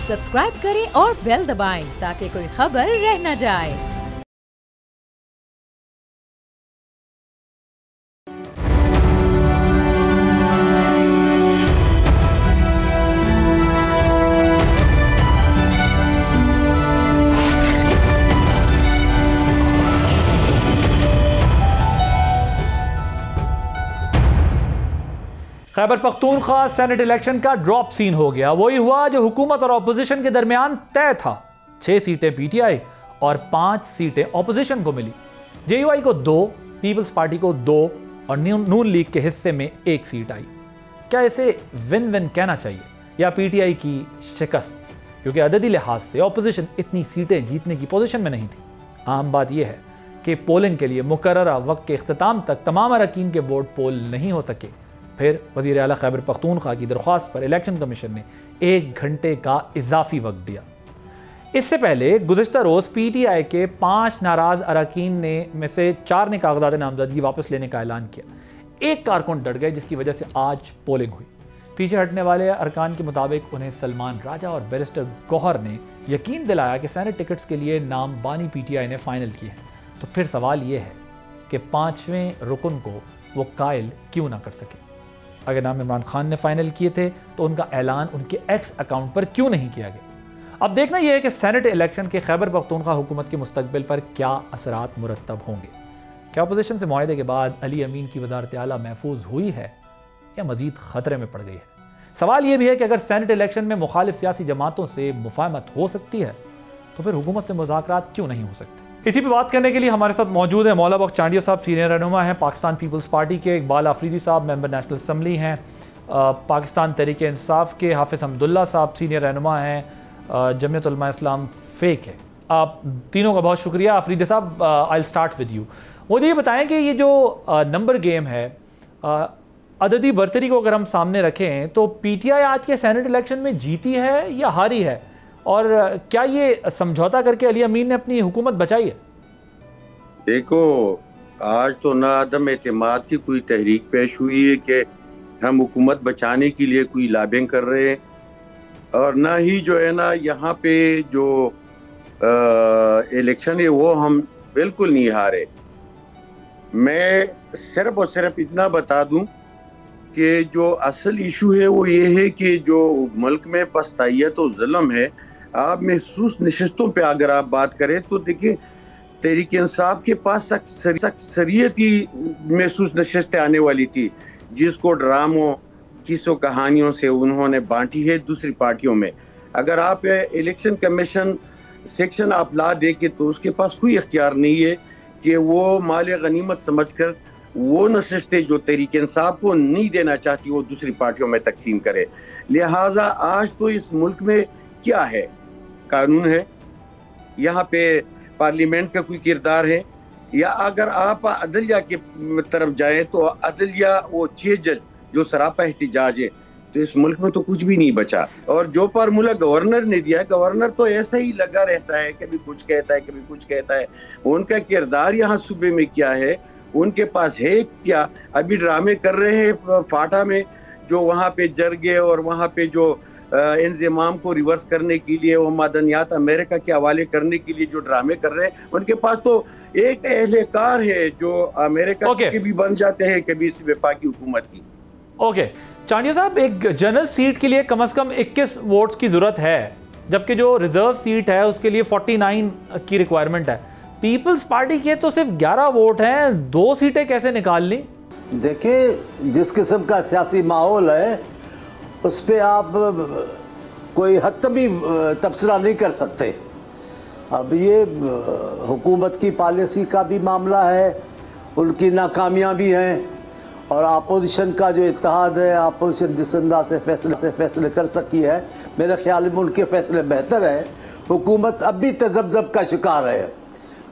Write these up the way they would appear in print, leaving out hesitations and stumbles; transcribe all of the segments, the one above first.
Subscribe करें और bell दबाएं ताकि कोई खबर रह न जाए। खैबर पख्तूनख्वा सेनेट इलेक्शन का ड्रॉप सीन हो गया। वही हुआ जो हुकूमत और ऑपोजिशन के दरमियान तय था। 6 सीटें पीटीआई और 5 सीटें ऑपोजिशन को मिली। जेयूआई को 2, पीपल्स पार्टी को 2 और नून लीग के हिस्से में 1 सीट आई। क्या इसे विन विन कहना चाहिए या पीटीआई की शिकस्त? क्योंकि अददी लिहाज से ऑपोजिशन इतनी सीटें जीतने की पोजीशन में नहीं थी। आम बात यह है कि पोलिंग के लिए मुकर्ररा वक्त के इख्तिताम तक तमाम अरकान के वोट पोल नहीं हो सके। फिर वज़ीर आला खैबर पख्तूनख्वा की दरख्वास्त पर इलेक्शन कमीशन ने 1 घंटे का इजाफी वक्त दिया। इससे पहले गुज़िश्ता रोज़ पीटीआई के 5 नाराज़ अरकान ने में से 4 ने कागजात नामजदगी वापस लेने का ऐलान किया। 1 कारकुन डट गए, जिसकी वजह से आज पोलिंग हुई। पीछे हटने वाले अरकान के मुताबिक उन्हें सलमान राजा और बैरिस्टर गौहर ने यकीन दिलाया कि सेनेट टिकट्स के लिए नाम बानी पीटीआई ने फाइनल किए हैं। तो फिर सवाल ये है कि 5वें रुकन को वो कायल क्यों ना कर सके? अगर नाम इमरान खान ने फाइनल किए थे तो उनका ऐलान उनके एक्स अकाउंट पर क्यों नहीं किया गया? अब देखना यह है कि सेनेट इलेक्शन के खैबर पख्तूनख्वा हुकूमत के मुस्तकबिल पर क्या असरात मुरतब होंगे। क्या अपोजिशन से मुआहदे के बाद अली अमीन की वज़ारत आला महफूज हुई है या मजीद खतरे में पड़ गई है? सवाल यह भी है कि अगर सेनेट इलेक्शन में मुखालिफ सियासी जमातों से मुफाहमत हो सकती है तो फिर हुकूमत से मुज़ाकरात क्यों नहीं हो सकते? इसी पे बात करने के लिए हमारे साथ मौजूद है मौला बख्श चांडिया साहब, सीनियर रहनुमा हैं पाकिस्तान पीपल्स पार्टी के, इकबाल आफरीदी साहब मेंबर नेशनल असम्बली हैं पाकिस्तान तहरीक इंसाफ के, हाफिज़ हमदुल्ला साहब सीनियर रहनुमा हैं जमीयत उलमा इस्लाम फेक है। आप तीनों का बहुत शुक्रिया। आफरीदी साहब, आई स्टार्ट विद यू। मुझे ये बताएं कि ये जो नंबर गेम है, अददी बर्तरी को अगर हम सामने रखें तो पीटीआई आज के सेनेट इलेक्शन में जीती है या हारी है, और क्या ये समझौता करके अली अमीन ने अपनी हुकूमत बचाई है? देखो, आज तो ना अदम एतमाद की कोई तहरीक पेश हुई है कि हम हुकूमत बचाने के लिए कोई लॉबिंग कर रहे हैं, और ना ही जो है ना यहाँ पे जो इलेक्शन है वो हम बिल्कुल नहीं हारे। मैं सिर्फ और सिर्फ इतना बता दूं कि जो असल इशू है वो ये है कि जो मुल्क में पस्तायत और जुल्म है, आप महसूस नशस्तों पे अगर आप बात करें तो देखिए तहरीक इंसाफ के पास अक्सरियत ही महसूस नशस्तें आने वाली थी, जिसको ड्रामों किस्सों कहानियों से उन्होंने बांटी है दूसरी पार्टियों में। अगर आप इलेक्शन कमीशन सेक्शन आप ला दे के तो उसके पास कोई इख्तियार नहीं है कि वो माल गनीमत समझकर वो नशस्तें जो तहरीक इंसाफ को नहीं देना चाहती वो दूसरी पार्टियों में तकसीम करे। लिहाजा आज तो इस मुल्क में क्या है, कानून है, यहाँ पे पार्लियामेंट का कोई किरदार है, या अगर आप अदलिया के तरफ जाएं तो अदलिया वो 6 जज जो सरापा एहतिजाज है, तो इस मुल्क में तो कुछ भी नहीं बचा। और जो फार्मूला गवर्नर ने दिया, गवर्नर तो ऐसा ही लगा रहता है, कभी कुछ कहता है कभी कुछ कहता है। उनका किरदार यहाँ सूबे में क्या है, उनके पास है क्या? अभी ड्रामे कर रहे हैं फाटा में, जो वहाँ पे जरगे और वहाँ पे जो इंतजाम को रिवर्स करने के लिए, वो मादनियात अमेरिका के हवाले करने के लिए जो ड्रामे कर रहे हैं, उनके पास तो एक एहलकार है जो अमेरिका के भी बन जाते हैं कभी इस वफाकी हुकूमत की। ओके चांडिया साहब, एक जनरल सीट के लिए कम से कम 21 वोट्स की जरूरत है, जबकि जो रिजर्व सीट है उसके लिए 49 की रिक्वायरमेंट है। पीपल्स पार्टी के तो सिर्फ 11 वोट हैं, 2 सीटें कैसे निकाल ली? देखिए, जिस किस्म का सियासी माहौल है उस पर आप कोई हतमी तबसरा नहीं कर सकते। अब ये हुकूमत की पॉलिसी का भी मामला है, उनकी नाकामियाँ भी हैं, और अपोजिशन का जो इत्तेहाद है, अपोजिशन जिस अंदाज से फैसले कर सकी है, मेरे ख्याल में उनके फैसले बेहतर है। हुकूमत अब भी तजब्जब का शिकार है,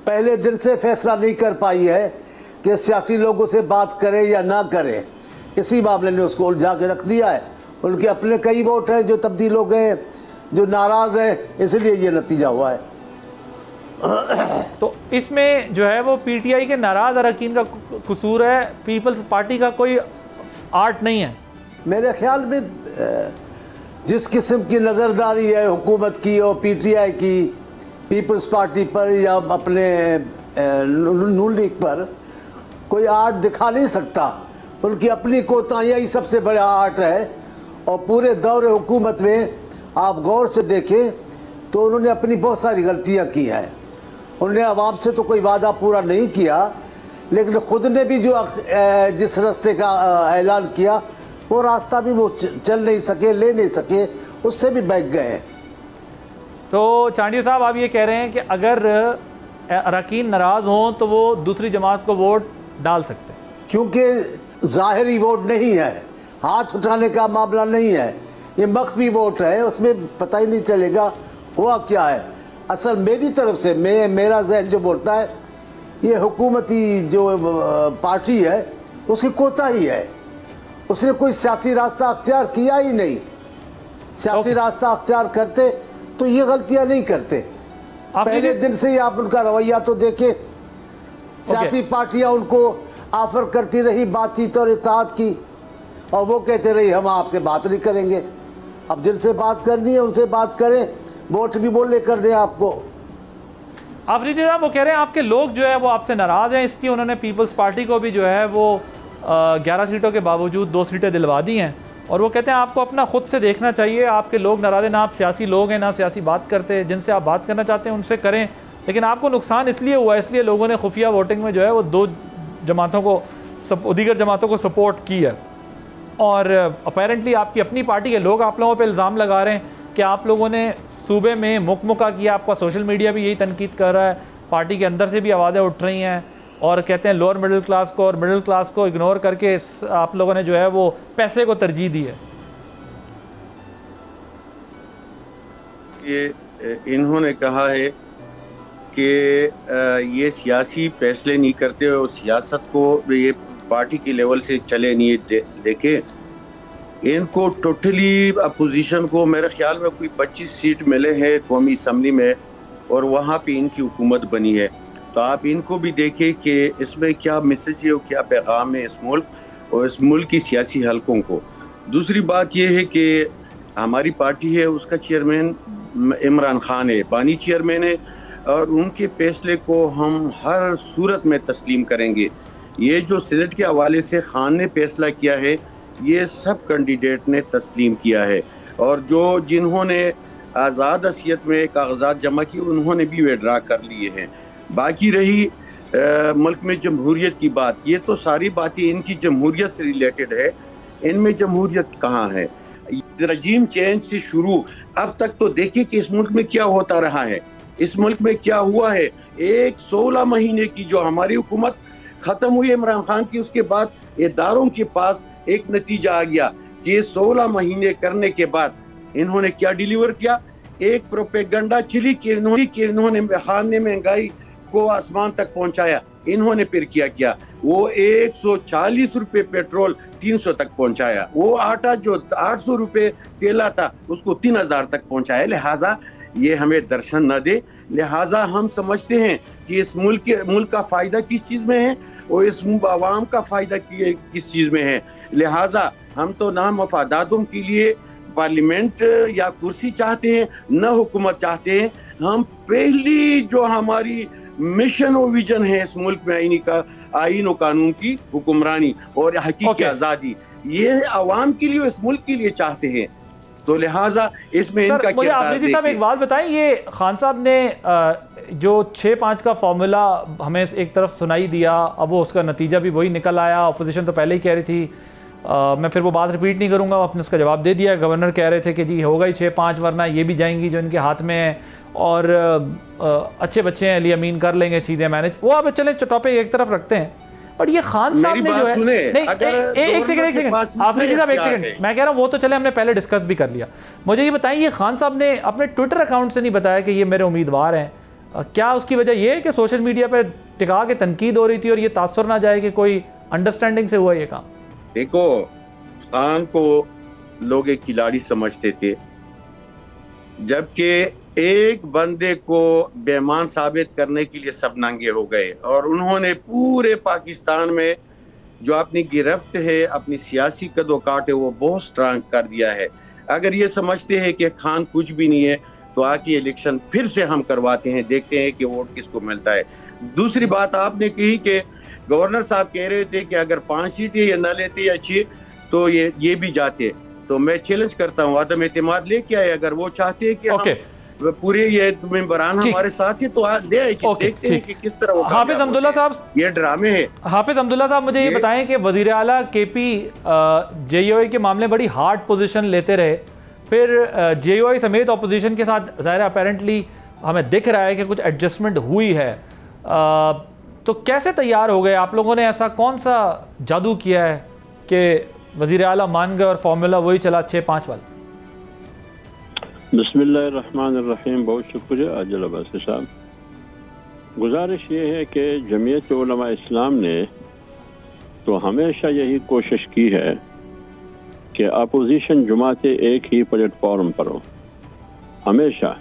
पहले दिन से फैसला नहीं कर पाई है कि सियासी लोगों से बात करे या ना करे। इसी मामले ने उसको उलझा के रख दिया है। उनके अपने कई वोट हैं जो तब्दील हो गए, जो नाराज़ है, इसलिए ये नतीजा हुआ है। तो इसमें जो है वो पीटीआई के नाराज़ अरकान का कसूर है, पीपल्स पार्टी का कोई आर्ट नहीं है? मेरे ख्याल में जिस किस्म की नज़रदारी है हुकूमत की और पीटीआई की पीपल्स पार्टी पर या अपने नून लीग पर, कोई आर्ट दिखा नहीं सकता। उनकी अपनी कोताहियाँ ही सबसे बड़ा आर्ट है। और पूरे दौर हुकूमत में आप गौर से देखें तो उन्होंने अपनी बहुत सारी गलतियाँ की हैं। उन्होंने आवाम से तो कोई वादा पूरा नहीं किया, लेकिन ख़ुद ने भी जो जिस रास्ते का ऐलान किया वो रास्ता भी वो चल नहीं सके, ले नहीं सके, उससे भी बैठ गए। तो चांडिया साहब, आप ये कह रहे हैं कि अगर अरकान नाराज़ हों तो वो दूसरी जमात को वोट डाल सकते हैं, क्योंकि ज़ाहिरी वोट नहीं है, हाथ उठाने का मामला नहीं है, ये मख्फी वोट है, उसमें पता ही नहीं चलेगा हुआ क्या है। असल मेरी तरफ से मेरा जहन जो बोलता है, ये हुकूमती जो पार्टी है उसकी कोताही है। उसने कोई सियासी रास्ता अख्तियार किया ही नहीं। सियासी रास्ता अख्तियार करते तो ये गलतियां नहीं करते। पहले दिन से ही आप उनका रवैया तो देखें। सियासी पार्टियां उनको ऑफर करती रही बातचीत और इत्तेहाद की, और वो कहते रही हम आपसे बात नहीं करेंगे। अब जिनसे बात करनी है उनसे बात करें, वोट भी वो लेकर दें आपको। आफरीदी साहब, वो कह रहे हैं आपके लोग जो है वो आपसे नाराज़ हैं, इसलिए उन्होंने पीपल्स पार्टी को भी जो है वो 11 सीटों के बावजूद 2 सीटें दिलवा दी हैं। और वो कहते हैं आपको अपना खुद से देखना चाहिए, आपके लोग नाराज़ हैं, ना आप सियासी लोग हैं, ना सियासी बात करते, जिनसे आप बात करना चाहते हैं उनसे करें, लेकिन आपको नुकसान इसलिए हुआ, इसलिए लोगों ने खुफिया वोटिंग में जो है वो 2 जमातों को दीगर जमातों को सपोर्ट की है। और अपेरेंटली आपकी अपनी पार्टी के लोग आप लोगों पर इल्ज़ाम लगा रहे हैं कि आप लोगों ने सूबे में मुकमुका किया, आपका सोशल मीडिया भी यही तनकीद कर रहा है, पार्टी के अंदर से भी आवाज़ें उठ रही हैं, और कहते हैं लोअर मिडिल क्लास को और मिडिल क्लास को इग्नोर करके आप लोगों ने जो है वो पैसे को तरजीह दी है। ये इन्होंने कहा है कि ये सियासी फैसले नहीं करते और सियासत को ये पार्टी के लेवल से चले नहीं देखे। इनको टोटली अपोजिशन को मेरे ख्याल में कोई 25 सीट मिले हैं कौमी असम्बली में, और वहाँ पे इनकी हुकूमत बनी है। तो आप इनको भी देखें कि इसमें क्या मैसेज है और क्या पैगाम है इस मुल्क और इस मुल्क की सियासी हलकों को। दूसरी बात यह है कि हमारी पार्टी है, उसका चेयरमैन इमरान खान है, बानी चेयरमैन है, और उनके फैसले को हम हर सूरत में तस्लीम करेंगे। ये जो सेनेट के हवाले से खान ने फैसला किया है, ये सब कैंडिडेट ने तस्लीम किया है, और जो जिन्होंने आज़ाद हसीयत में कागजात जमा किए उन्होंने भी विड्रा कर लिए हैं। बाकी रही मुल्क में जमहूरियत की बात, ये तो सारी बातें इनकी जमहूरियत से रिलेटेड है। इनमें जमहूरियत कहाँ है? रजीम चेंज से शुरू अब तक तो देखिए कि इस मुल्क में क्या होता रहा है, इस मुल्क में क्या हुआ है। 16 महीने की जो हमारी हुकूमत ख़त्म हुई इमरान खान की, उसके बाद इदारों के पास एक नतीजा आ गया कि 16 महीने करने के बाद इन्होंने क्या डिलीवर किया। एक प्रोपेगेंडा चली कि इन्होंने खान ने महंगाई को आसमान तक पहुंचाया। इन्होंने फिर क्या वो 140 रुपए पेट्रोल 300 तक पहुंचाया। वो आटा जो 800 रुपए तेला था उसको 3000 तक पहुंचाया। लिहाजा ये हमें दर्शन न दे। लिहाजा हम समझते हैं कि इस मुल्क का फायदा किस चीज में है और इस आवाम का फायदा किस चीज में है। लिहाजा हम तो ना मफादातों के लिए पार्लियामेंट या कुर्सी चाहते हैं, न हुकूमत चाहते हैं। हम पहली जो हमारी मिशन और विजन है इस मुल्क में आईन और कानून की हुक्मरानी और हकीकी आज़ादी, ये आवाम के लिए, इस मुल्क के लिए चाहते हैं। तो लिहाजा इसमें इनका किरदार देखिए। साहब एक बात बताएं, ये खान साहब ने जो 6-5 का फॉर्मूला हमें एक तरफ सुनाई दिया, अब वो उसका नतीजा भी वही निकल आया। अपोजिशन तो पहले ही कह रही थी, मैं फिर वो बात रिपीट नहीं करूँगा, आपने उसका जवाब दे दिया। गवर्नर कह रहे थे कि जी होगा ही 6-5, वरना ये भी जाएंगी जो इनके हाथ में है, और अच्छे बच्चे हैं, अली अमीन कर लेंगे चीज़ें मैनेज। वो अब चले टॉपिक एक तरफ रखते हैं, बट ये खान साहब ने जो है, नहीं एक सेकंड आफरीदी साहब, एक सेकंड, मैं कह रहा हूँ वो तो चले हमने पहले डिस्कस भी कर लिया। मुझे ये बताइए, ये खान साहब ने अपने ट्विटर अकाउंट से नहीं बताया कि ये मेरे उम्मीदवार हैं, क्या उसकी वजह ये है कि सोशल मीडिया पर टिका के तनकीद हो रही थी और ये तासुर ना जाए कि कोई अंडरस्टैंडिंग से हुआ ये काम? देखो, खान को लोग एक खिलाड़ी समझते थे, जबकि एक बंदे को बेईमान साबित करने के लिए सब नंगे हो गए, और उन्होंने पूरे पाकिस्तान में जो अपनी गिरफ्त है, अपनी सियासी कदोकाट है, वो बहुत स्ट्रांग कर दिया है। अगर ये समझते हैं कि खान कुछ भी नहीं है तो आके इलेक्शन फिर से हम करवाते हैं, देखते हैं कि वोट किसको मिलता है। दूसरी बात आपने कही कि गवर्नर साहब कह रहे थे कि अगर 5 सीटें ये न लेते या 6 तो ये भी जाते, तो मैं चैलेंज करता हूँ आदम एतमाद लेके आए। अगर वो चाहते हैं कि हम पूरे ये मेंबरान हमारे साथ ही तो ले आए, देखते हैं कि किस तरह। हाफिज अब्दुल्ला साहब, ये ड्रामे है। हाफिज अब्दुल्ला साहब, मुझे ये बताएं कि वजीर आला केपी जेयूआई के मामले बड़ी हार्ड पोजीशन लेते रहे, फिर जेयूआई समेत ऑपोजिशन के साथ ज़ाहिर अपेरेंटली हमें दिख रहा है कि कुछ एडजस्टमेंट हुई है, तो कैसे तैयार हो गए आप लोगों ने? ऐसा कौन सा जादू किया है कि वज़ीर आला मान गए और फॉर्मूला वही चला 6-5 वाला? बिस्मिल्लाहिर्रहमानिर्रहीम। बहुत शुक्रिया आदिल अब्बासी साहब। गुजारिश ये है कि जमीयत उलमा इस्लाम ने तो हमेशा यही कोशिश की है कि अपोजिशन जमातें एक ही प्लेटफॉर्म पर हो। हमेशा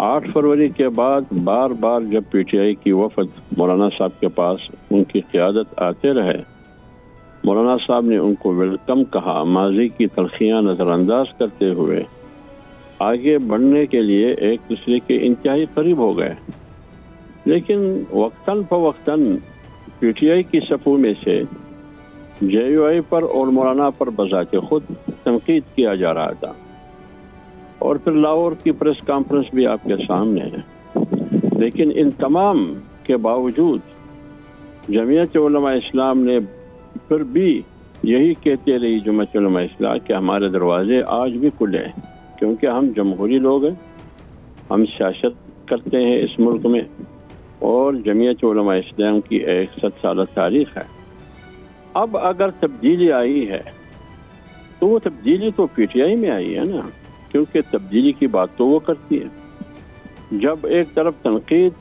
8 फरवरी के बाद बार बार जब पीटीआई की वफद मौलाना साहब के पास उनकी क़यादत आते रहे, मौलाना साहब ने उनको वेलकम कहा, माजी की तलखियाँ नज़रअंदाज करते हुए आगे बढ़ने के लिए एक दूसरे के इंतहाई करीब हो गए। लेकिन वक्तन फवक्तन पीटीआई की सफ़ों में से जेयूआई पर और मौलाना पर बजाते खुद तनकीद किया जा रहा था, और फिर लाहौर की प्रेस कॉन्फ्रेंस भी आपके सामने है। लेकिन इन तमाम के बावजूद जमीयत उलमा इस्लाम ने फिर भी यही कहते रही जमीयत उलमा इस्लाम कि हमारे दरवाजे आज भी खुले हैं, क्योंकि हम जमहूरी लोग हैं, हम सियासत करते हैं इस मुल्क में, और जमीयत उलमा इस्लाम की 100 साल तारीख़ है। अब अगर तब्दीली आई है तो वो तब्दीली तो पीटीआई में आई है ना, क्योंकि तब्दीली की बात तो वो करती है। जब एक तरफ तनकीद,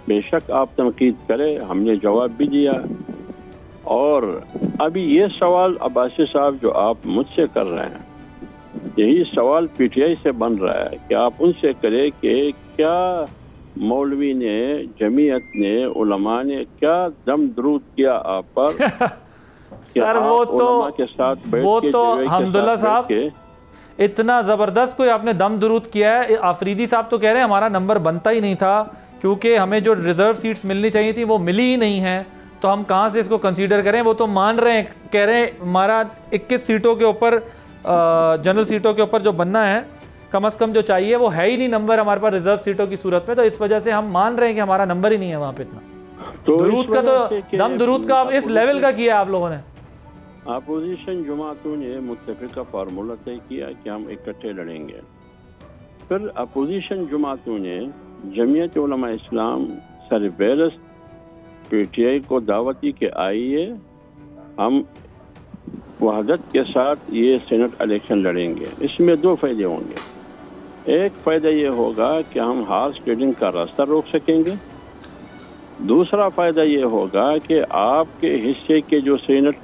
बेशक आप तनकीद करें, हमने जवाब भी दिया, और अभी ये सवाल अब्बासी साहब जो आप मुझसे कर रहे हैं, यही सवाल पीटीआई से बन रहा है कि आप उनसे करें कि क्या मौलवी ने, जमीयत ने, उलमा ने क्या दम दरूद किया आप पर? सर वो तो अल्हम्दुलिल्लाह साहब इतना ज़बरदस्त कोई आपने दम दरूद किया है। आफरीदी साहब तो कह रहे हैं हमारा नंबर बनता ही नहीं था, क्योंकि हमें जो रिजर्व सीट्स मिलनी चाहिए थी वो मिली ही नहीं है, तो हम कहाँ से इसको कंसीडर करें। वो तो मान रहे हैं, कह रहे हैं हमारा 21 सीटों के ऊपर, जनरल सीटों के ऊपर जो बनना है कम से कम जो चाहिए वो है ही नहीं नंबर हमारे पास रिजर्व सीटों की सूरत में, तो इस वजह से हम मान रहे हैं कि हमारा नंबर ही नहीं है वहाँ पे इतना। तो दरूद का तो दम दरूद का इस लेवल का किया आप लोगों ने। अपोजिशन जमातों ने मुत्तफ़िक़ा फार्मूला तय किया कि हम इकट्ठे लड़ेंगे। फिर अपोजिशन जमातों ने जमीयत उलमा इस्लाम सरबेरस पीटीआई को दावत दी कि आइए हम वहदत के साथ ये सेनेट इलेक्शन लड़ेंगे। इसमें 2 फ़ायदे होंगे। एक फ़ायदा ये होगा कि हम हॉर्स ट्रेडिंग का रास्ता रोक सकेंगे, दूसरा फ़ायदा ये होगा कि आपके हिस्से के जो सेनेट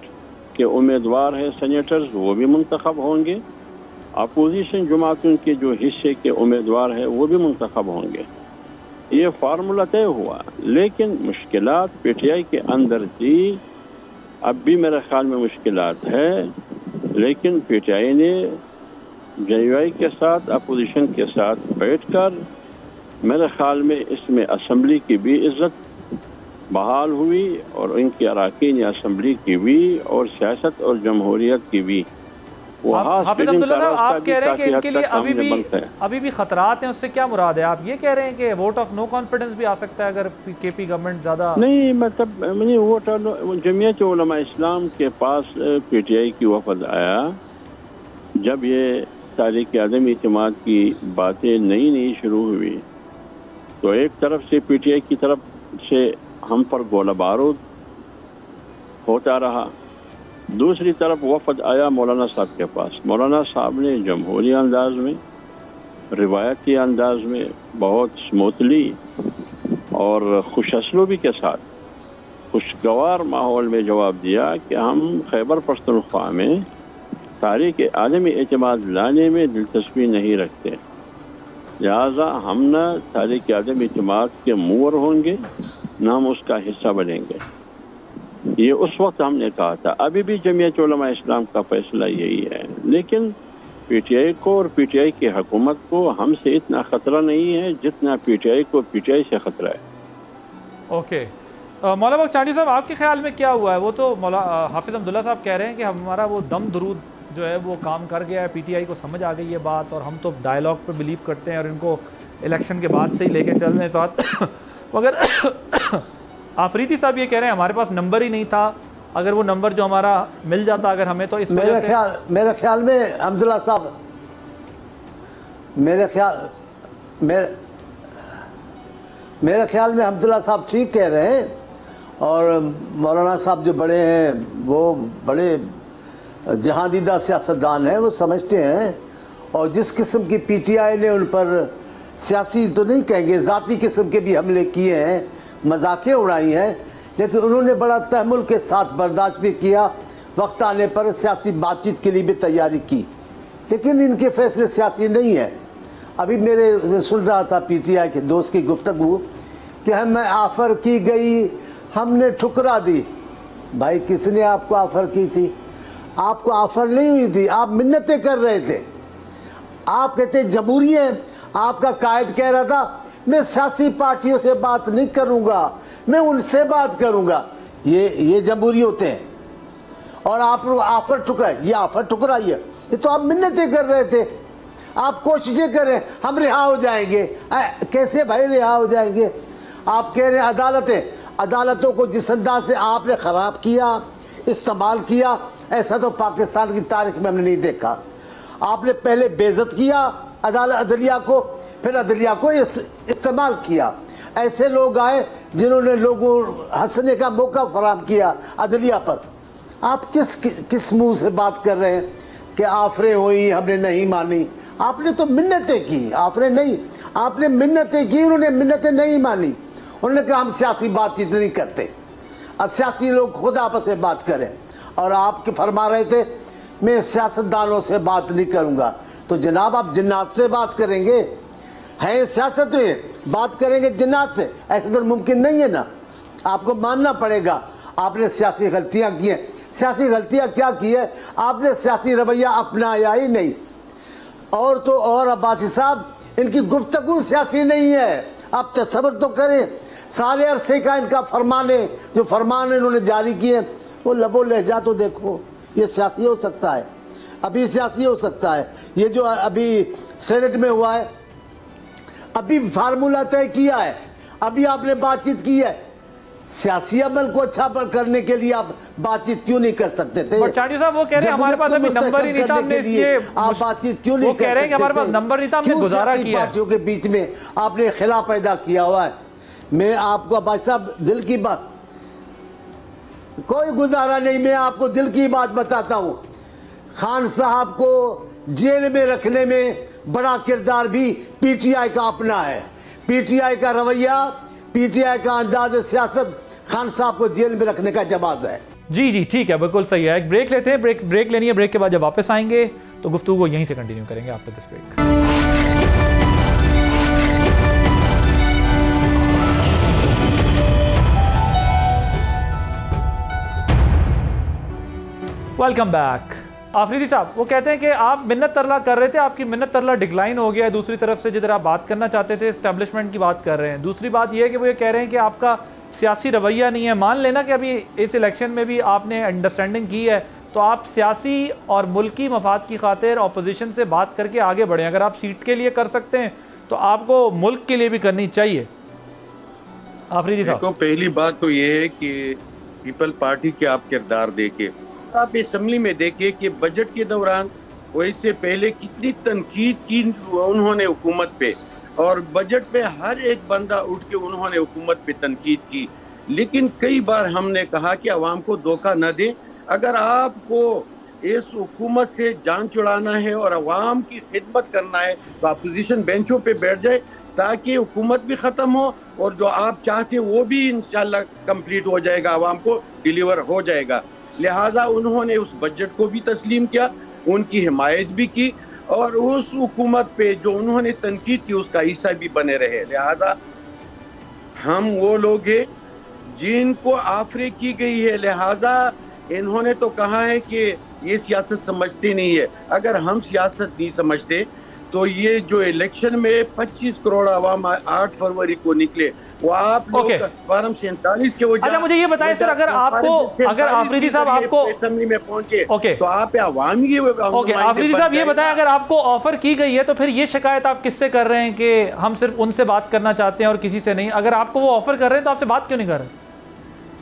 के उम्मीदवार हैं, सेनेटर्स, वो भी मुंतखब होंगे, अपोजिशन जमातों के जो हिस्से के उम्मीदवार हैं वो भी मुंतखब होंगे। ये फार्मूला तय हुआ। लेकिन मुश्किलात पीटीआई के अंदर थी, अब भी मेरे ख्याल में मुश्किलात है, लेकिन पीटीआई ने जेयूआई के साथ, अपोजिशन के साथ बैठकर मेरे ख्याल में इसमें असम्बली की भी इज्जत बहाल हुई, और इनके अरकान असम्बली की भी, और सियासत और जमहूरियत की भी। हाफिज अब्दुल्ला साहब, आप कह रहे हैं कि इनके लिए अभी भी खतरात हैं, उससे क्या मुराद है? आप ये कह रहे हैं कि वोट ऑफ नो कॉन्फिडेंस भी आ सकता है अगर केपी गवर्नमेंट ज़्यादा नहीं, मतलब वोट जमीयत उलमा इस्लाम के पास पीटीआई की वफद आया, जब ये तारीख अदम इत्तेमाद की बातें नई शुरू हुई, तो एक तरफ से पीटीआई की तरफ से हम पर गोला बारूद होता रहा, दूसरी तरफ वफद आया मौलाना साहब के पास। मौलाना साहब ने जमहूरी अंदाज में, रिवायती अंदाज में, बहुत स्मूथली और खुश असलूबी के साथ, खुशगवार माहौल में जवाब दिया कि हम खैबर पख्तूनख्वा में तारीख आलमी एतमाद लाने में दिलचस्पी नहीं रखते, लिहाजा हम न तारीख आलमी एतमाद के मुवर होंगे, न हम उसका हिस्सा बनेंगे। ये उस वक्त हमने कहा था। अभी भी जमीयत उलमा इस्लाम का फैसला यही है। लेकिन पीटीआई को और पीटीआई की हुकूमत को हमसे इतना ख़तरा नहीं है जितना पीटीआई को पीटीआई से ख़तरा है। ओके, मौला बख्शानी साहब, आपके ख्याल में क्या हुआ है? वो तो मौला हाफिज़ अब्दुल्ला साहब कह रहे हैं कि हमारा वो दम दरूद जो है वो काम कर गया है, पीटीआई को समझ आ गई ये बात, और हम तो डायलॉग पे बिलीव करते हैं और इनको इलेक्शन के बाद से ही लेके चल रहे हैं साथ। मगर आफरीदी साहब ये कह रहे हैं हमारे पास नंबर ही नहीं था, अगर वो नंबर जो हमारा मिल जाता अगर हमें, तो इस मेरे ख्याल में अब्दुल्ला साहब, मेरे ख्याल में अब्दुल्ला साहब ठीक कह रहे हैं, और मौलाना साहब जो बड़े हैं वो बड़े जहांदीदा सियासतदान हैं, वो समझते हैं। और जिस किस्म की पीटीआई ने उन पर सियासी तो नहीं कहेंगे, ज़ाती किस्म के भी हमले किए हैं, मजाकें उड़ाई हैं, लेकिन उन्होंने बड़ा तहमुल के साथ बर्दाश्त भी किया, वक्त आने पर सियासी बातचीत के लिए भी तैयारी की, लेकिन इनके फैसले सियासी नहीं है। अभी मैं सुन रहा था पीटीआई के दोस्त की गुफ्तगू कि हमें ऑफ़र की गई, हमने ठुकरा दी। भाई किसने आपको ऑफ़र की थी? आपको ऑफ़र नहीं हुई थी, आप मिन्नतें कर रहे थे। आप कहते जमहूरी हैं, आपका कायद कह रहा था मैं सियासी पार्टियों से बात नहीं करूंगा, मैं उनसे बात करूंगा। ये जमहूरी होते हैं, और आप ऑफ़र ठुकराए, ये ऑफ़र ठुकराई है, ये तो आप मिन्नतें कर रहे थे। आप कोशिशें करें हम रिहा हो जाएंगे, कैसे भाई रिहा हो जाएंगे? आप कह रहे हैं अदालतों को जिस अंदाज से आपने ख़राब किया, इस्तेमाल किया, ऐसा तो पाकिस्तान की तारीख में हमने नहीं देखा। आपने पहले बेइज्जत किया अदलिया को, फिर अदलिया को इस्तेमाल किया। ऐसे लोग आए जिन्होंने लोगों हंसने का मौका फराहम किया अदलिया पर। आप किस मुंह से बात कर रहे हैं कि आफरें हुई हमने नहीं मानी? आपने तो मिन्नतें की, आफरें नहीं, आपने मिन्नतें की, उन्होंने मिन्नतें नहीं मानी। उन्होंने कहा हम सियासी बातचीत नहीं करते, अब सियासी लोग खुद आपस में बात करें। और आप फरमा रहे थे मैं सियासतदानों से बात नहीं करूंगा, तो जनाब आप जिन्नात से बात करेंगे? हैं सियासत में बात करेंगे जिन्नात से? ऐसा तो मुमकिन नहीं है ना। आपको मानना पड़ेगा आपने सियासी गलतियां की हैं। सियासी गलतियां क्या की है? आपने सियासी रवैया अपनाया ही नहीं। और तो और अब्बासी साहब, इनकी गुफ्तगू सियासी नहीं है। आप तसव्वुर तो करें, सारे अरसे का इनका फरमान है, जो फरमान इन्होंने जारी किए, वो लबो लहजा तो देखो। ये सियासी हो सकता है, अभी सियासी हो सकता है। ये जो अभी सेनेट में हुआ है, अभी फार्मूला तय किया है, अभी आपने बातचीत की है। सियासी अमल को अच्छा करने के लिए आप बातचीत क्यों नहीं कर सकते थे? चाटी साहब वो कह रहे हैं हमारे पास अभी नंबर ही नहीं था, हमने इसलिए आप बातचीत क्यों नहीं कर सकते? कह रहे हैं कि हमारे पास नंबर नहीं था, हमने गुजारा किया। पार्टियों के बीच में आपने खिला पैदा किया हुआ है। मैं आपको भाई साहब दिल की बात, कोई गुजारा नहीं, मैं आपको दिल की बात बताता हूँ। खान साहब को जेल में रखने में बड़ा किरदार भी पीटीआई का अपना है। पीटीआई का रवैया, पीटीआई का अंदाज सियासत खान साहब को जेल में रखने का जवाब है। जी ठीक है, बिल्कुल सही है। एक ब्रेक लेते हैं, ब्रेक लेनी है। ब्रेक के बाद जब वापस आएंगे तो गुफ्तगू को यहीं से कंटिन्यू करेंगे after this break. Welcome back. Afridi साहब वो कहते हैं कि आप मिन्नत तरला कर रहे थे, आपकी मिन्नत तरला डिक्लाइन हो गया है। दूसरी तरफ से जिधर आप बात करना चाहते थे एस्टेब्लिशमेंट की बात कर रहे हैं। दूसरी बात यह है कि वो ये कह रहे हैं कि आपका सियासी रवैया नहीं है। मान लेना कि अभी इस इलेक्शन में भी आपने अंडरस्टैंडिंग की है, तो आप सियासी और मुल्की मफाद की खातिर अपोजिशन से बात करके आगे बढ़ें। अगर आप सीट के लिए कर सकते हैं तो आपको मुल्क के लिए भी करनी चाहिए। आफरीदी साहब, पहली बात तो ये है कि पीपल पार्टी के आप किरदार देखे, आप असेंबली में देखे कि बजट के दौरान और इससे पहले कितनी तनकीद की उन्होंने हुकूमत पे, और बजट पे हर एक बंदा उठ के उन्होंने हुकूमत पे तनकीद की। लेकिन कई बार हमने कहा कि अवाम को धोखा न दें। अगर आपको इस हुकूमत से जान छुड़ाना है और अवाम की खिदमत करना है तो अपोजिशन बेंचों पे बैठ जाए, ताकि हुकूमत भी ख़त्म हो और जो आप चाहते वो भी इंशाल्लाह कंप्लीट हो जाएगा, अवाम को डिलीवर हो जाएगा। लिहाजा उन्होंने उस बजट को भी तस्लीम किया, उनकी हिमायत भी की, और उस हुकूमत पे जो उन्होंने तनकीद की उसका हिस्सा भी बने रहे। लिहाजा हम वो लोग हैं जिनको आफरे की गई है। लिहाजा इन्होंने तो कहा है कि ये सियासत समझते नहीं है। अगर हम सियासत नहीं समझते तो ये जो इलेक्शन में 25 करोड़ आवाम 8 फरवरी को निकले, वो आप लोग फार्म 47 के अच्छा मुझे ये बताएं सर, अगर आफरीदी साहब आपको असेंबली में पहुंचे तो आप आवामी आफरीदी साहब ये बताएं, अगर आपको ऑफर की गई है तो फिर ये शिकायत आप किससे कर रहे हैं कि हम सिर्फ उनसे बात करना चाहते हैं और किसी से नहीं? अगर आपको वो ऑफर कर रहे हैं तो आपसे बात क्यों नहीं कर रहे?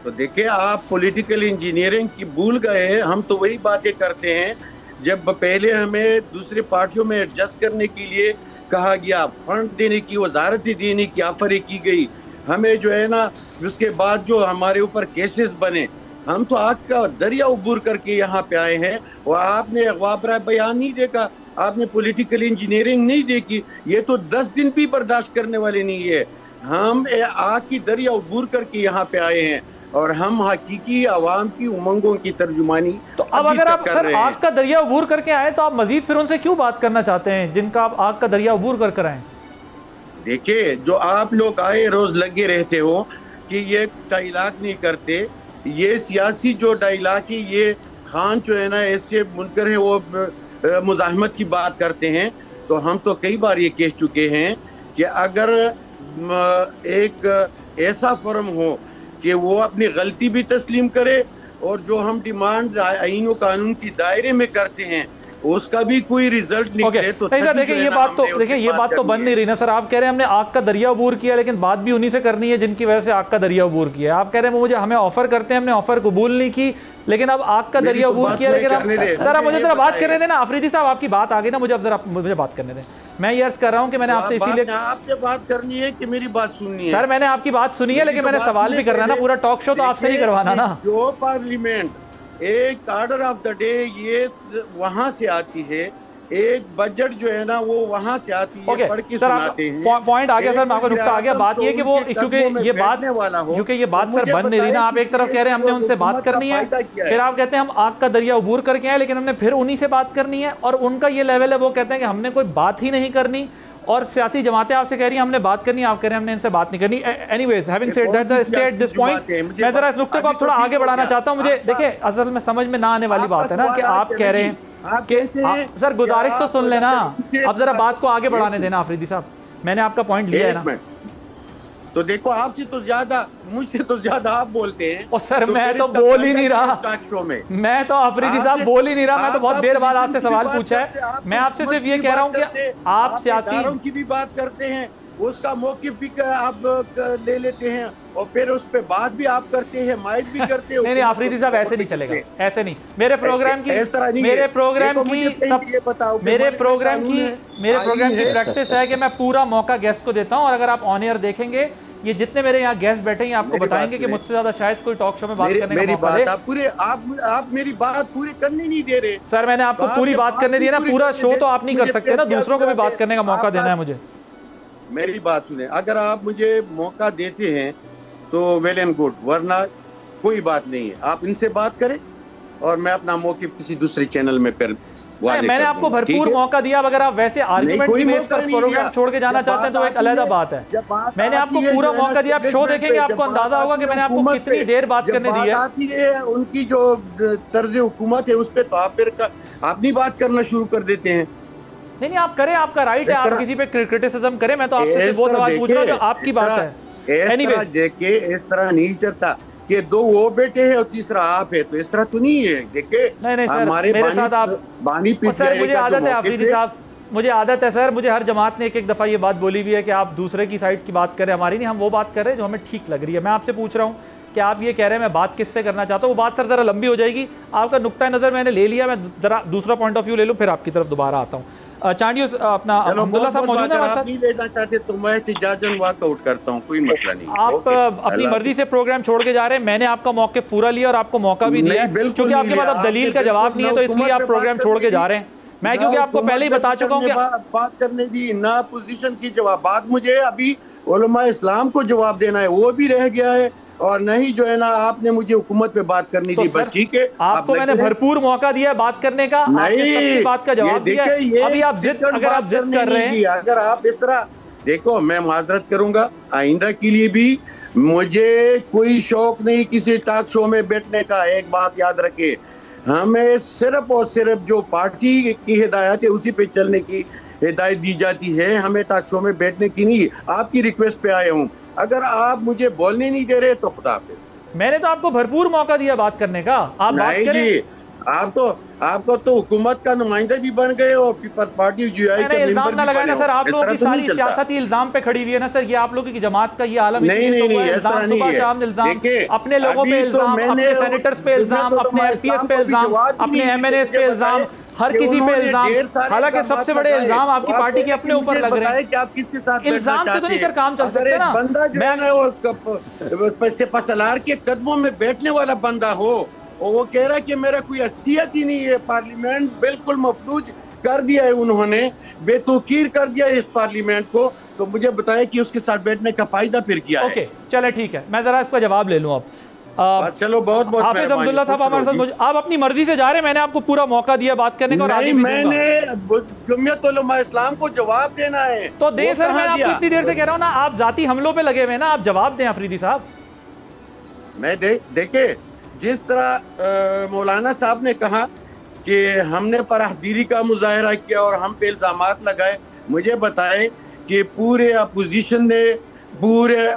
तो देखिए, आप पॉलिटिकल इंजीनियरिंग की भूल गए हैं। हम तो वही बातें करते हैं जब पहले हमें दूसरी पार्टियों में एडजस्ट करने के लिए कहा गया, फंड देने की, वजारतें देने की ऑफर की गई, हमें जो है ना उसके बाद जो हमारे ऊपर केसेस बने, हम तो आग का दरिया उबूर करके यहाँ पे आए हैं। और आपने अगवा बराए बयान नहीं देखा, आपने पॉलिटिकल इंजीनियरिंग नहीं देखी। ये तो 10 दिन भी बर्दाश्त करने वाले नहीं है। हम आग की दरिया उबूर करके यहाँ पे आए हैं और हम हकीकी आवाम की उमंगों की तर्जुमानी। तो अब अगर आप सर आग का दरिया उबूर करके आए तो आप मजीद फिर उनसे क्यों बात करना चाहते हैं जिनका आप आग का दरिया उबूर कर आए? देखिए, जो आप लोग आए रोज लगे रहते हो कि ये डायलॉग नहीं करते, ये सियासी जो डायलॉग है, ये खान जो है ना ऐसे मुनकर है, वो मुजाहमत की बात करते हैं। तो हम तो कई बार ये कह चुके हैं कि अगर एक ऐसा फर्म हो कि वो अपनी गलती भी तस्लीम करे और जो हम डिमांड आईन व कानून की दायरे में करते हैं उसका भी कोई रिजल्ट निकले तो देखिए ये बात तो बन नहीं रही ना सर। आप कह रहे हैं हमने आग का दरिया उबूर किया, लेकिन बात भी उन्हीं से करनी है जिनकी वजह से आग का दरिया उबूर किया। आप कह रहे हैं मुझे हमें ऑफर करते हैं, हमने ऑफर कबूल नहीं की, लेकिन अब आग का दरिया उबूर किया। लेकिन सर आप मुझे जरा बात करने देना। आफरीदी साहब आपकी बात आ गई ना, मुझे अब जरा मुझे बात करने दें। मैं ये अर्ज कर रहा हूँ कि मैंने आपसे इसीलिए आपसे बात करनी है कि मेरी बात सुननी है? सर मैंने आपकी बात सुनी है, लेकिन मैंने सवाल भी करना है ना। पूरा टॉक शो तो आपसे नहीं करवाना ना। जो पार्लियामेंट एक ऑर्डर ऑफ द डे ये वहां से आती है, एक बजट जो है ना वो वहां से आती है, पढ़ के सुनाते हैं। पॉइंट आ गया सर, मैं आपको नुक्ता आ गया। बात ये कि वो क्योंकि ये बात सर बन नहीं रही ना। आप एक तरफ कह रहे हैं हमने उनसे बात करनी है, फिर आप कहते हैं हम आग का दरिया उबूर करके आए, लेकिन हमने फिर उन्हीं से बात करनी है। और उनका ये लेवल है, वो कहते हैं कि हमने कोई बात ही नहीं करनी, और सियासी जमातें आपसे कह रही हैं हमने बात करनी है, आप कह रहे हैं हमने इनसे बात नहीं करनी। Anyways, having said that, the stay at this point, मैं जरा इस नुक्ते को अब थोड़ा आगे बढ़ाना चाहता हूं। मुझे देखिए, असल में समझ में ना आने वाली बात है ना कि आप कह रहे हैं कि सर गुजारिश तो सुन लेना, अब जरा बात को आगे बढ़ाने देना। आफरीदी साहब, मैंने आपका पॉइंट लिया है ना। तो देखो, आपसे तो ज्यादा, मुझसे तो ज्यादा आप बोलते हैं। और सर मैं तो बोल ही नहीं रहा, मैं तो आफरीदी साहब बोल ही नहीं रहा। मैं तो बहुत देर बाद आपसे सवाल पूछा है। मैं आपसे सिर्फ ये कह रहा हूँ कि आप सियासी की भी बात करते हैं, उसका मौक़िफ़ भी आप ले लेते हैं और फिर उस पे बात भी आप करते हैं, माइक भी करते हैं। नहीं आफरीदी साहब, ऐसे नहीं चलेगा, ऐसे नहीं। मेरे प्रोग्राम की प्रैक्टिस है कि मैं पूरा मौका गेस्ट को देता हूं, और अगर आप ऑन एयर देखेंगे, ये जितने मेरे यहाँ गेस्ट बैठे हैं आपको बताएंगे कि मुझसे ज्यादा शायद कोई टॉक शो में बात करने का मौका दे। आप मेरी बात पूरी करने नहीं दे रहे। सर मैंने आपको पूरी बात करने दी है ना, पूरा शो तो आप नहीं कर सकते ना, दूसरों को भी बात करने का मौका देना है मुझे। मेरी बात सुने, अगर आप मुझे मौका देते हैं तो वेल एंड गुड, वरना कोई बात नहीं है। आप इनसे बात करें और मैं अपना मौक़िफ़ किसी दूसरे चैनल में कर। मैंने आपको भरपूर मौका दिया। अगर आप वैसे आर्गुमेंट की बेस पर प्रोग्राम छोड़ के जाना चाहते हैं तो एक अलग बात है। मैंने आपको पूरा मौका दिया। आप शो देखेंगे आपको अंदाजा होगा कि मैंने आपको कितनी देर बात करने दी है। उनकी जो तर्ज हुकूमत है उस पर तो आप फिर अपनी बात करना शुरू कर देते हैं। नहीं आप करें, आपका राइट है, आप किसी पे क्रिटिसिज्म करें। मैं तो आपसे वो सवाल पूछ रहा हूं जो आपकी बात है। एनीवेज, देखिए इस तरह नहीं चलता कि दो वो बेटे हैं और तीसरा आप है, तो इस तरह तो नहीं है। देखिए हमारे मेरे साथ आप बानी पीछे, सर मुझे आदत है आफरीदी साहब, मुझे आदत है सर, मुझे हर जमात ने एक दफ़ा ये बात बोली भी है कि आप दूसरे की साइड की बात करें, हमारी नहीं। हम वो बात कर रहे हैं जो हमें ठीक लग रही है। मैं आपसे पूछ रहा हूँ कि आप ये कह रहे हैं मैं बात किससे करना चाहता हूँ, वो बात सर ज़रा लंबी हो जाएगी। आपका नुक्ता नज़र मैंने ले लिया, मैं ज़रा दूसरा पॉइंट ऑफ व्यू ले लूँ, फिर आपकी तरफ दोबारा आता हूँ। चांडियो अपना अब्दुल्ला साहब मौजूद है हमारे साथ। नहीं लेना चाहते तो मैं इजाजन वॉकआउट करता हूं, कोई मसला नहीं। आप अपनी मर्जी से प्रोग्राम छोड़ के जा रहे हैं। मैंने आपका मौक़िफ़ पूरा लिया और आपको मौका भी दिया, क्योंकि आपके पास अब दलील का जवाब नहीं है, तो इसलिए आप प्रोग्राम छोड़ के जा रहे हैं। मैं क्योंकि आपको पहले ही बता चुका हूँ कि बात करने दी ना, पोजीशन की जवाब बात मुझे अभी उलमा इस्लाम को जवाब देना है, वो भी रह गया है। और नहीं जो है ना, आपने मुझे हुकूमत पे बात करनी थी, बस ठीक है। आपको मैंने भरपूर मौका दिया बात करने का, आपने बात का जवाब दिया। अभी आप जिद कर रहे हैं, अगर आप इस तरह देखो, मैं माजरत करूंगा आइंदा के लिए भी। मुझे कोई शौक नहीं किसी टॉक शो में बैठने का। एक बात याद रखे, हमें सिर्फ और सिर्फ जो पार्टी की हिदायत है उसी पे चलने की हिदायत दी जाती है, हमें टॉक शो में बैठने की नहीं। आपकी रिक्वेस्ट पे आया हूँ, अगर आप मुझे बोलने नहीं दे रहे तो खुदा हाफिज। मैंने तो आपको भरपूर मौका दिया बात करने का, आप बात नहीं करें। जी, आपको तो हुकूमत का नुमाइंदा भी बन गए और पीपल्स पार्टी जीआई का इल्जाम मेंबर ना भी लगाए ना बने सर, हो। आप इस लोगों तरह की तो नहीं सारी चलता। सियासत इल्जाम पे खड़ी हुई है ना सर, ये आप लोगों की जमात का ये आलम नहीं, इसलिए तो नहीं, हुआ है, इस तरह इल्जाम नहीं सुबह है। शाम इल्जाम, देखिए, अपने लोगों पे अभी तो इल्जाम, मैंने अपने सेनेटर्स पे इल्जाम, जमात अपने एमपीएस इस्लाम पे को भी इल्जाम, जवाब भी अपने नहीं एमएनएस पे मुझे इल्जाम, बताएं हर कि किसी पे उन्होंने इल्जाम। ढेर सारे हालांकि इल्जामात सबसे बड़े लगाए। इल्जाम आपकी आप पार्टी के पहले अपने ऊपर मुझे लग रहे बताएं हैं। कि आप किसके साथ बैठना इल्जाम से तो चाहते नहीं हैं। सर काम चल अगर सकता एक ना। बंदा जो है ना वो पसलार के कदमों में बैठने वाला बंदा हो और वो कह रहा है कि मेरा कोई हैसियत ही नहीं है, पार्लियामेंट बिल्कुल मफलूज कर दिया है उन्होंने, बेतौकीर कर दिया है इस पार्लियामेंट को, तो मुझे बताएं कि उसके साथ बैठने का फायदा फिर क्या है। ओके चले ठीक है, मैं जरा इसका जवाब ले लूं अब। बस चलो, बहुत बहुत हाफिज मेहरबानी, अब्दुल्ला साहब खुश हमारे रहो साथ जी। आप अपनी मर्जी से जा रहे हैं, मैंने आपको पूरा मौका दिया बात करने का और आगे नहीं, भी दूंगा। मैंने जमीयत उलमा इस्लाम को जवाब देना है तो दे वो सर, मैं कहाँ आपको दिया? इतनी देर से कह रहा हूं ना, आप जाती हमलों पे लगे हुए हैं ना, आप जवाब दें अफरीदी साहब। मैं देखे जिस तरह मौलाना साहब ने कहा कि हमने पराहदीरी का मुजाहरा किया और हम पे इल्जामात लगाए, मुझे बताएं कि पूरे अपोजिशन ने, पूरे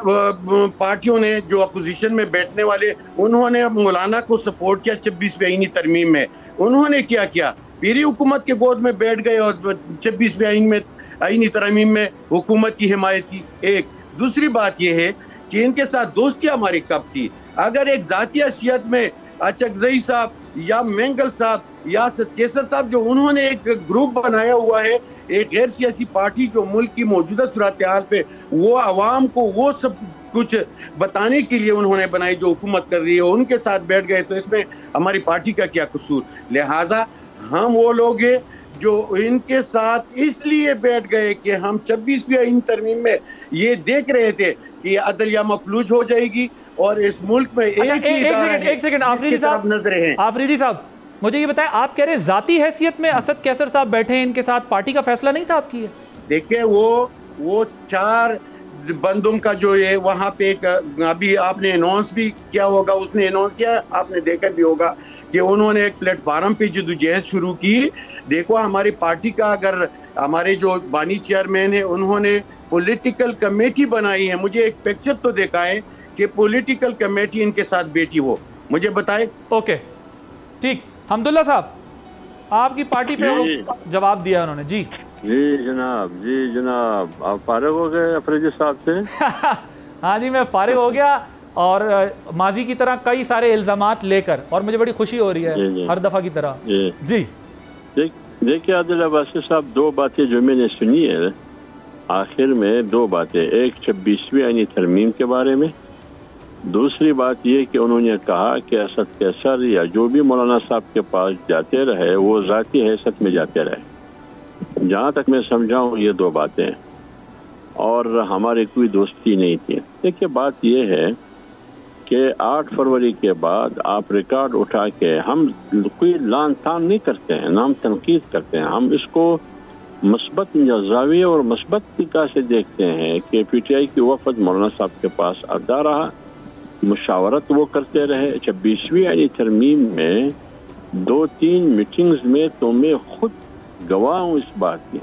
पार्टियों ने जो अपोजिशन में बैठने वाले, उन्होंने मौलाना को सपोर्ट किया 26वीं आईनी तरमीम में। उन्होंने क्या किया, पीरी हुकूमत के गोद में बैठ गए और 26वीं आईनी तरमीम में हुकूमत की हिमायत की। एक दूसरी बात यह है कि इनके साथ दोस्ती हमारी कब थी? अगर एक जाती हैसियत में अचकजई साहब या मेंगल साहब या केसर साहब, जो उन्होंने एक ग्रुप बनाया हुआ है, एक गैर सियासी पार्टी जो मुल्क की मौजूदा सूरत हाल पे वो आवाम को वो सब कुछ बताने के लिए उन्होंने बनाई जो हुकूमत कर रही है, उनके साथ बैठ गए, तो इसमें हमारी पार्टी का क्या कसूर? लिहाजा हम वो लोग हैं जो इनके साथ इसलिए बैठ गए कि हम 26वीं आईनी तरमीम में ये देख रहे थे कि अदलिया मफलूज हो जाएगी और इस मुल्क में एक सेकंड आफरीदी साहब, नजरें हैं। आफरीदी साहब मुझे ये बताएं, आप कह रहे हैं जाती हैसियत में असद कैसर साहब बैठे हैं इनके साथ, पार्टी का फैसला नहीं था आपकी? देखिए वो 4 बंदों का जो है वहाँ पे एक, अभी आपने अनाउंस भी किया होगा, उसने अनाउंस किया, आपने देखा भी होगा कि उन्होंने एक प्लेटफार्म पे जदोजहद शुरू की। देखो हमारी पार्टी का, अगर हमारे जो बानी चेयरमैन है उन्होंने पॉलिटिकल कमेटी बनाई है, मुझे एक पिक्चर तो दिखाएं कि पॉलिटिकल कमेटी इनके साथ बैठी हो, मुझे बताएं। ओके ठीक, हमदुल्ला साहब आपकी पार्टी पे जवाब दिया उन्होंने। जी जी जनाब, आप फारिग हो गए अफरीदी साहब से? हाँ जी, मैं फारिग हो गया और माजी की तरह कई सारे इल्जामात लेकर, और मुझे बड़ी खुशी हो रही है हर दफा की तरह। जी देखिए आदिल अब्बासी साहब, 2 बातें जो मैंने सुनी है आखिर में, 2 बातें, एक 26वीं आईनी तरमीम के बारे में, दूसरी बात ये कि उन्होंने कहा कि असद कैसर या जो भी मौलाना साहब के पास जाते रहे वो ज़ाती हैसियत में जाते रहे। जहाँ तक मैं समझा हूँ ये 2 बातें, और हमारी कोई दोस्ती नहीं थी। देखिए बात ये है कि 8 फरवरी के बाद आप रिकॉर्ड उठा के, हम कोई लान तान नहीं करते हैं, नाम तनकीद करते हैं, हम इसको मस्बत जाविये और मस्बत तरीका से देखते हैं कि पीटीआई की वफद मौलाना साहब के पास आता रहा, मुशावरत वो करते रहे। 26वीं आईनी तरमीम में 2-3 मीटिंग्स में तो मैं खुद गवाह हूँ इस बात की,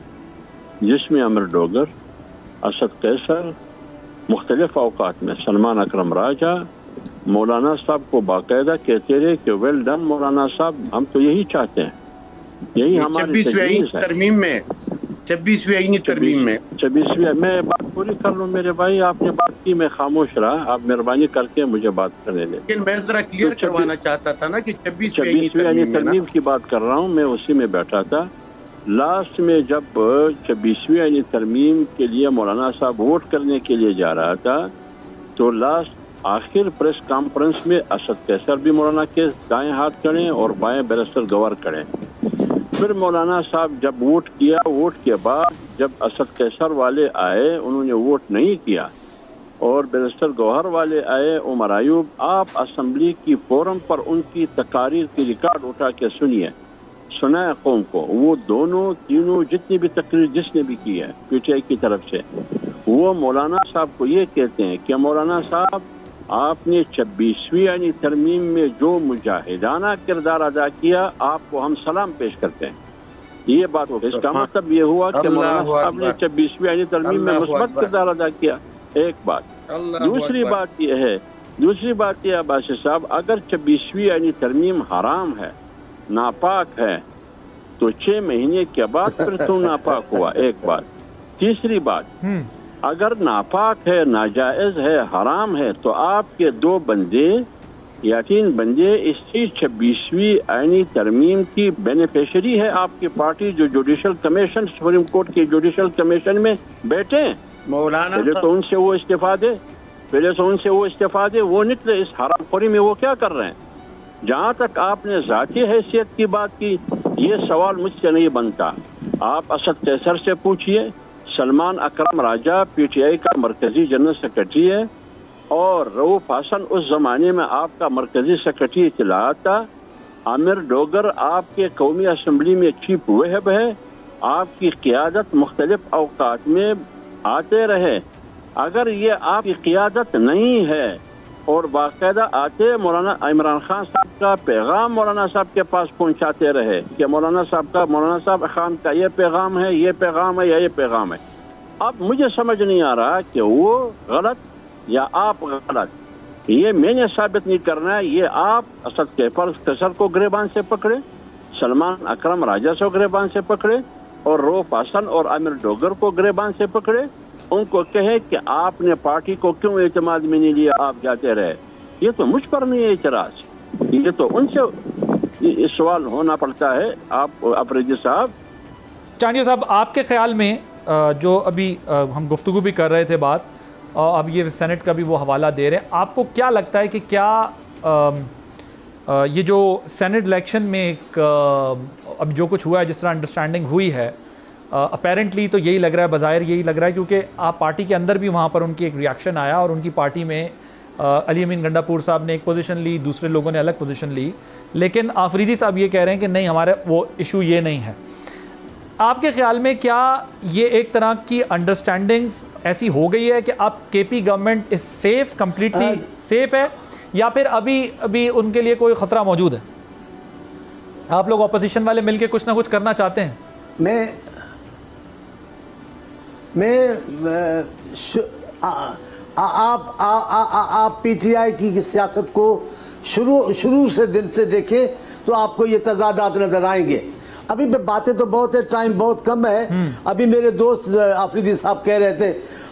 जिसमें अमर डोगर, असद कैसर, मुख्तलिफ औकात में सलमान अकरम राजा मौलाना साहब को बाकायदा कहते रहे कि वेल डन मौलाना साहब, हम तो यही चाहते हैं, यही हमारी 26वीं तरमीम में 26वीं आईनी तरमीम में 26वीं, मैं बात पूरी कर लूँ मेरे भाई, आपने बात की, मैं खामोश रहा, आप मेहरबानी करके मुझे बात करने दें। लेकिन मैं जरा क्लियर करवाना चाहता था ना कि 26वीं आईनी तरमीम की बात कर रहा हूँ, मैं उसी में बैठा था। लास्ट में जब 26वीं आईनी तरमीम के लिए मौलाना साहब वोट करने के लिए जा रहा था, तो लास्ट आखिर प्रेस कॉन्फ्रेंस में असद कैसर भी मौलाना के दाएं हाथ खड़े और बाएं बैरिस्टर गवर खड़े। फिर मौलाना साहब जब वोट किया, वोट के बाद जब असद कैसर वाले आए उन्होंने वोट नहीं किया और बैरिस्टर गौहर वाले आए, उमर अयूब, आप असम्बली की फोरम पर उनकी तकारीर की रिकॉर्ड उठा के सुनिए, सुनाए कौम को। वो दोनों तीनों जितनी भी तकरीर जिसने भी की है पीटीआई की तरफ से, वो मौलाना साहब को ये कहते हैं कि मौलाना साहब आपने 26वीं यानी तरमीम में जो मुजाहिदाना किरदार अदा किया, आपको हम सलाम पेश करते हैं। ये बात हो गई। इसका मतलब ये हुआ कि मौलाना साहब ने 26वीं यानी तरमीम में मुस्बत किरदार अदा किया। एक बात। दूसरी बात यह अब्बास साहब, अगर 26वीं यानी तरमीम हराम है, नापाक है, तो 6 महीने के बाद फिर क्यों नापाक हुआ? एक बात। तीसरी बात, अगर नापाक है, नाजायज है, हराम है, तो आपके 2 बंदे या 3 बंदे इसी 26वीं आईनी तरमीम की बेनिफिशरी है। आपकी पार्टी जो जुडिशल कमीशन, सुप्रीम कोर्ट के जुडिशल कमीशन में बैठे, मौलाना पहले तो उनसे वो इस्तीफा दे, वो निकले इस हरामखोरी में। वो क्या कर रहे हैं? जहाँ तक आपने जाती हैसियत की बात की, ये सवाल मुझसे नहीं बनता। आप असद कैसर से पूछिए। सलमान अकरम राजा पीटीआई का मरकजी जनरल सेक्रेटरी है, और रऊफ हसन उस जमाने में आपका मरकजी सेक्रेटरी इत्तलाआत था। आमिर डोगर आपके कौमी असम्बली में चीफ वहब है। आपकी क़ियादत मुख्तलिफ औकात में आते रहे। अगर ये आपकी क़ियादत नहीं है और बाकायदा आते मौलाना इमरान खान साहब का पैगाम मौलाना साहब के पास पहुंचाते रहे कि मौलाना साहब खान का ये पैगाम है, ये पैगाम है या ये पैगाम है। अब मुझे समझ नहीं आ रहा कि वो गलत या आप गलत, ये मैंने साबित नहीं करना है। ये आप असद कैसर को गिरबान से पकड़े, सलमान अकरम राजा से गिरबान से पकड़े, और रऊफ हसन और आमिर डोगर को गिरबान से पकड़े। उनको कहे कि आपने पार्टी को क्यों एतमाद में नहीं लिया, आप जाते रहे। ये तो मुझ पर नहीं है इतराज, ये तो उनसे सवाल होना पड़ता है। आप अफरीदी साहब। चांडिया साहब, आपके ख्याल में जो अभी हम गुफ्तगू भी कर रहे थे बात, अब ये सेनेट का भी वो हवाला दे रहे हैं, आपको क्या लगता है कि क्या ये जो सेनेट इलेक्शन में एक अब जो कुछ हुआ है, जिस तरह अंडरस्टैंडिंग हुई है, अपेरेंटली तो यही लग रहा है, बज़ाहिर यही लग रहा है, क्योंकि आप पार्टी के अंदर भी वहाँ पर उनकी एक रिएक्शन आया और उनकी पार्टी में अली अमीन गंडापुर साहब ने एक पोजीशन ली, दूसरे लोगों ने अलग पोजीशन ली, लेकिन आफरीदी साहब ये कह रहे हैं कि नहीं, हमारे वो इशू ये नहीं है। आपके ख्याल में क्या ये एक तरह की अंडरस्टैंडिंग ऐसी हो गई है कि अब KP government is safe, completely safe है, या फिर अभी उनके लिए कोई ख़तरा मौजूद है? आप लोग ऑपोजिशन वाले मिलके कुछ ना कुछ करना चाहते हैं? आप पीटीआई की सियासत को शुरू से दिन से देखें तो आपको ये तजादात नजर आएंगे। अभी बातें तो बहुत है, टाइम बहुत कम है। अभी मेरे दोस्त आफरीदी साहब कह रहे थे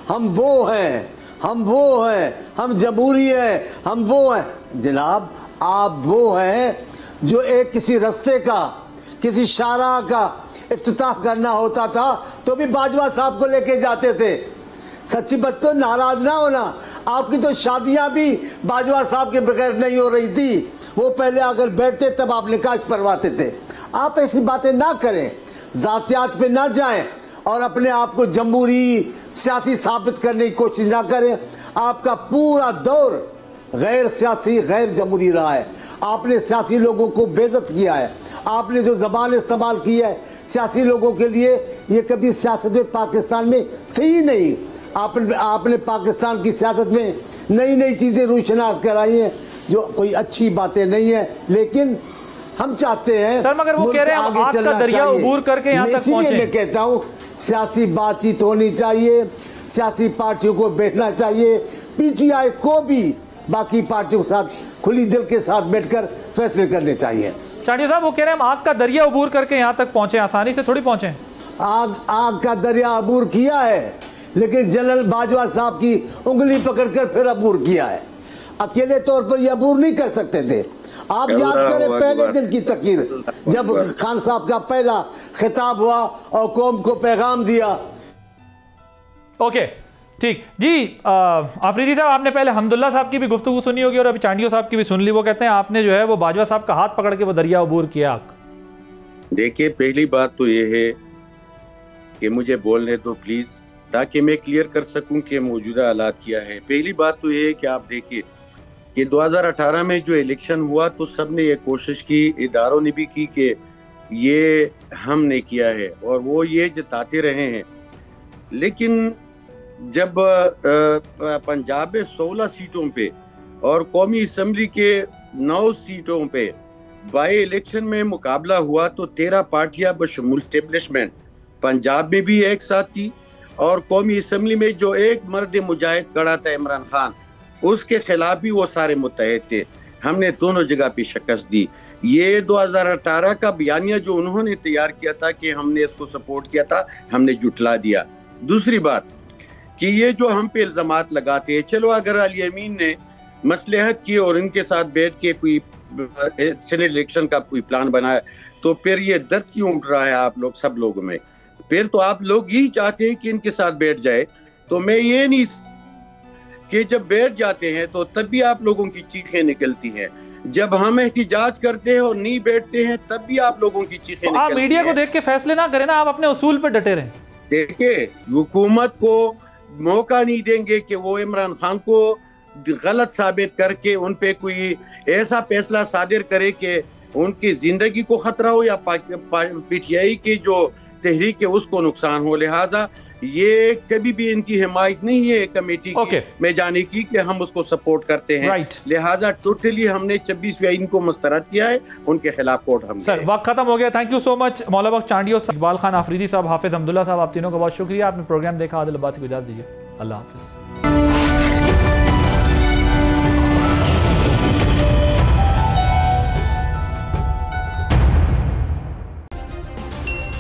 हम वो हैं, हम जमहूरी हैं, हम वो हैं। जनाब, आप वो हैं जो एक किसी रास्ते का, किसी शाहराह का इफ्तिताह करना होता था तो भी बाजवा साहब को लेके जाते थे। सच्ची बात, तो नाराज ना होना, आपकी तो शादियां भी बाजवा साहब के बगैर नहीं हो रही थी। वो पहले अगर बैठते तब आप निकाह पढ़वाते थे। आप ऐसी बातें ना करें, जातियात पे ना जाएं और अपने आप को जमहूरी सियासी साबित करने की कोशिश ना करें। आपका पूरा दौर गैर सियासी, गैर जमहूरी रहा है। आपने सियासी लोगों को बेइज्जत किया है। आपने जो ज़बान इस्तेमाल की है सियासी लोगों के लिए, ये कभी सियासत में पाकिस्तान में थी ही नहीं। आपने पाकिस्तान की सियासत में नई नई चीज़ें रूशनास कराई हैं जो कोई अच्छी बातें नहीं है, लेकिन हम चाहते हैं सर, मगर वो कह रहे हैं आग का दरिया उबूर करके यहाँ तक पहुंचे। मैं कहता हूँ सियासी बातचीत होनी चाहिए, सियासी पार्टियों को बैठना चाहिए, पीटीआई को भी बाकी पार्टियों के साथ खुली दिल के साथ बैठकर फैसले करने चाहिए। चांडिया साहब, वो कह रहे हैं हम आग का दरिया उबूर करके यहाँ तक पहुंचे, आसानी से थोड़ी पहुंचे। आग का दरिया अबूर किया है, लेकिन जनरल बाजवा साहब की उंगली पकड़कर फिर अबूर किया है। अकेले तौर पर यह अबूर नहीं कर सकते थे। आप याद करें पहले दिन की तकरीर, जब खान साहब का पहला खिताब हुआ और कौम को पैगाम दिया। ओके, ठीक जी। आफरीदी साहब, आपने पहले हमदुल्ला साहब की भी गुफ्तगू सुनी होगी और अभी चांडियो साहब की भी सुन ली। वो कहते हैं आपने जो है वो बाजवा साहब का हाथ पकड़ के वो दरिया अबूर किया। देखिए, पहली बात तो ये है कि मुझे बोलने दो प्लीज, ताकि मैं क्लियर कर सकूं कि मौजूदा हालात क्या है। पहली बात तो ये है कि आप देखिए कि 2018 में जो इलेक्शन हुआ तो सबने ये कोशिश की, इदारों ने भी की कि ये हमने किया है और वो ये जताते रहे हैं। लेकिन जब पंजाब में 16 सीटों पे और कौमी असम्बली के 9 सीटों पे बाई इलेक्शन में मुकाबला हुआ तो 13 पार्टियां बशमूल एस्टेब्लिशमेंट पंजाब में भी एक साथ थी, और कौमी असम्बली में जो एक मर्द मुजाहिद खड़ा था इमरान खान, उसके खिलाफ भी वो सारे मुत्तहिद थे। हमने दोनों जगह पे शिकस्त दी। ये 2018 का बयानिया जो उन्होंने तैयार किया था कि हमने इसको सपोर्ट किया था, हमने जुटला दिया। दूसरी बात कि ये जो हम पे इल्जामात लगाते हैं, चलो अगर अली अमीन ने मसलहत की और इनके साथ बैठ के कोई सेनेट इलेक्शन का कोई प्लान बनाया, तो फिर ये दर्द क्यों उठ रहा है आप लोग सब लोगों में? फिर तो आप लोग यही चाहते हैं कि इनके साथ बैठ जाए। तो मैं ये नहीं कि जब बैठ जाते हैं तो तब भी आप लोगों की चीखें निकलती हैं, जब हम एहतिजाज करते हैं और नहीं बैठते हैं तब भी आप लोगों की चीखें निकलती हैं। आप मीडिया को देख के फैसले ना करें ना, आप अपने उसूल पे डटे रहें। देखिए, हुकूमत को मौका नहीं देंगे कि वो इमरान खान को गलत साबित करके उन पे कोई ऐसा फैसला सादिर करे कि उनकी जिंदगी को खतरा हो या पीटीआई की जो तहरीक है उसको नुकसान हो। लिहाजा ये कभी भी इनकी हिमायत नहीं है कमेटी की में जाने की कि हम उसको सपोर्ट करते हैं। लिहाजा टोटली हमने 26 आइन को मुस्तरद किया है, उनके खिलाफ कोर्ट हम सर वक्त खत्म हो गया। थैंक यू सो मच मौला बख्श चांडियो, इकबाल खान आफरीदी साहब, हाफिज अब्दुल्ला साहब, आप तीनों का बहुत शुक्रिया। आपने प्रोग्राम देखा। आदिल अब्बासी को इजाजत दीजिए। अल्लाह हाफिज।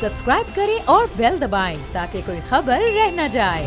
सब्सक्राइब करें और बेल दबाएं ताकि कोई खबर रह न जाए।